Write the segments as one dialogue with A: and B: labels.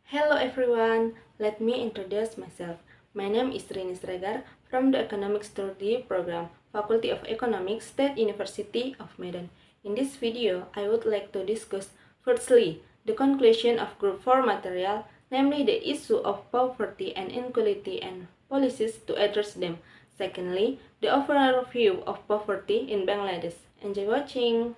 A: Hello everyone, let me introduce myself. My name is Rini Sregar from the Economic Study Program, Faculty of Economics, State University of Medan. In this video, I would like to discuss firstly, the conclusion of Group 4 material, namely the issue of poverty and inequality and policies to address them. Secondly, the overall view of poverty in Bangladesh. Enjoy watching!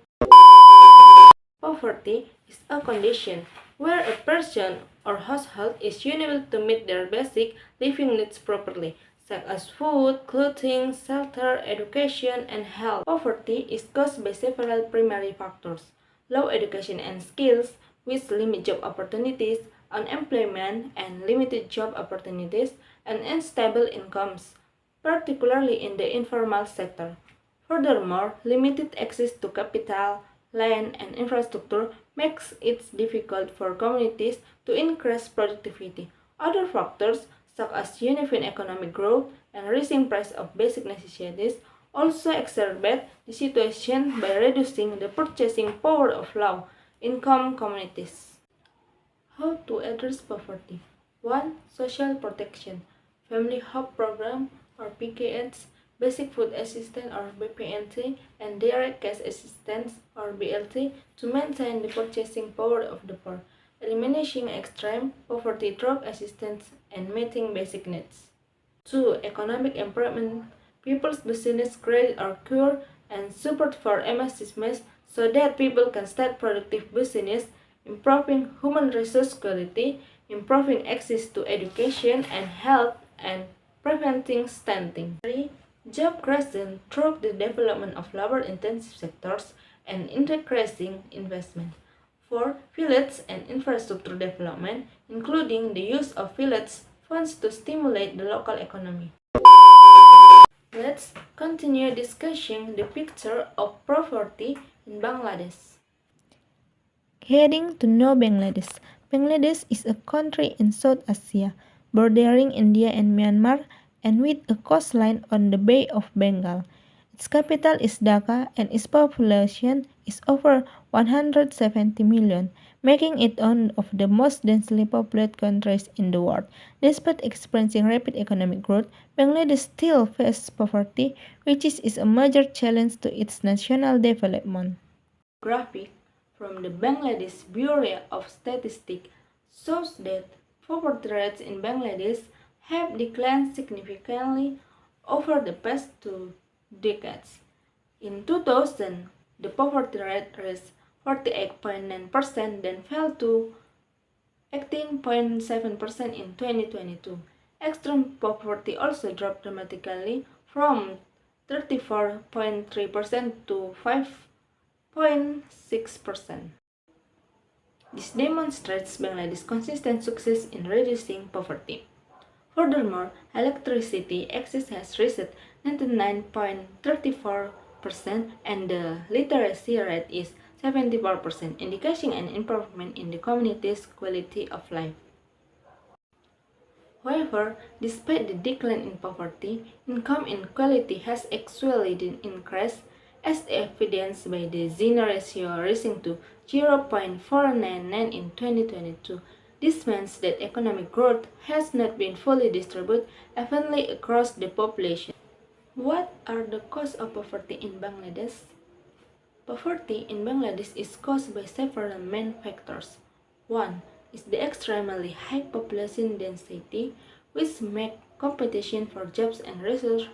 A: Poverty is a condition where a person or household is unable to meet their basic living needs properly, such as food, clothing, shelter, education, and health. Poverty is caused by several primary factors: low education and skills, which limit job opportunities, unemployment and limited job opportunities, and unstable incomes, particularly in the informal sector. Furthermore, limited access to capital, land, and infrastructure makes it difficult for communities to increase productivity. Other factors, such as uneven economic growth and rising price of basic necessities, also exacerbate the situation by reducing the purchasing power of low-income communities. How to address poverty? 1. Social protection. Family Help Program or PKS, Basic Food Assistance or BPNT, and Direct Cash Assistance or BLT to maintain the purchasing power of the poor, eliminating extreme poverty through assistance and meeting basic needs. 2. Economic empowerment. People's business credit or cure and support for MSMEs so that people can start productive business, improving human resource quality, improving access to education and health, and preventing stunting. 3. Job creation through the development of labor-intensive sectors and increasing investment. 4. Village and infrastructure development, including the use of village funds to stimulate the local economy. Let's continue discussing the picture of poverty in Bangladesh.
B: Heading to know Bangladesh. Bangladesh is a country in South Asia, bordering India and Myanmar, and with a coastline on the Bay of Bengal. Its capital is Dhaka, and its population is over 170 million, making it one of the most densely populated countries in the world. Despite experiencing rapid economic growth, Bangladesh still faces poverty, which is a major challenge to its national development.
A: Graphic from the Bangladesh Bureau of Statistics shows that poverty rates in Bangladesh have declined significantly over the past 2 decades. In 2000, the poverty rate reached 48.9%, then fell to 18.7% in 2022. Extreme poverty also dropped dramatically from 34.3% to 5.6%. This demonstrates Bangladesh's consistent success in reducing poverty. Furthermore, electricity access has reached 99.34% and the literacy rate is 74%, indicating an improvement in the community's quality of life. However, despite the decline in poverty, income inequality has actually increased, as evidenced by the Gini ratio rising to 0.499 in 2022. This means that economic growth has not been fully distributed evenly across the population. What are the causes of poverty in Bangladesh? Poverty in Bangladesh is caused by several main factors. 1 is the extremely high population density, which makes competition for jobs and resources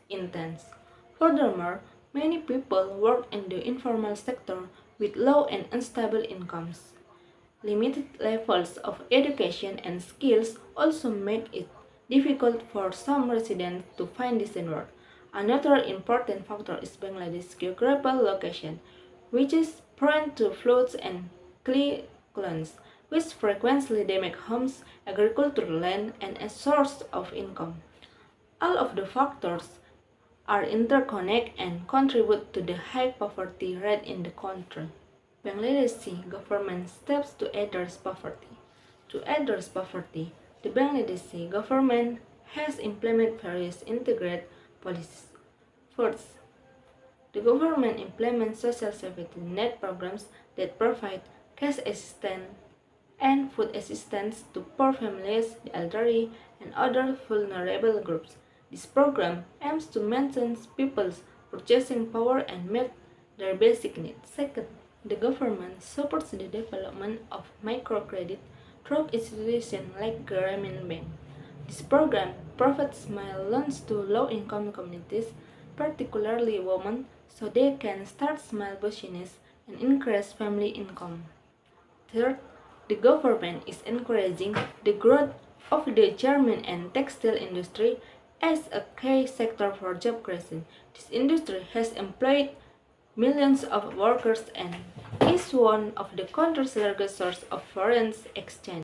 A: intense. Furthermore, many people work in the informal sector with low and unstable incomes. Limited levels of education and skills also make it difficult for some residents to find decent work. Another important factor is Bangladesh's geographical location, which is prone to floods and cyclones, which frequently damage homes, agricultural land, and a source of income. All of the factors are interconnected and contribute to the high poverty rate in the country. Bangladeshi government steps to address poverty. To address poverty, the Bangladeshi government has implemented various integrated policies. First, the government implements social safety net programs that provide cash assistance and food assistance to poor families, the elderly, and other vulnerable groups. This program aims to maintain people's purchasing power and meet their basic needs. Second, the government supports the development of microcredit through institutions like Grameen Bank. This program provides small loans to low-income communities, particularly women, so they can start small businesses and increase family income. Third, the government is encouraging the growth of the garment and textile industry as a key sector for job creation. This industry has employed millions of workers and is one of the country's largest source of foreign exchange.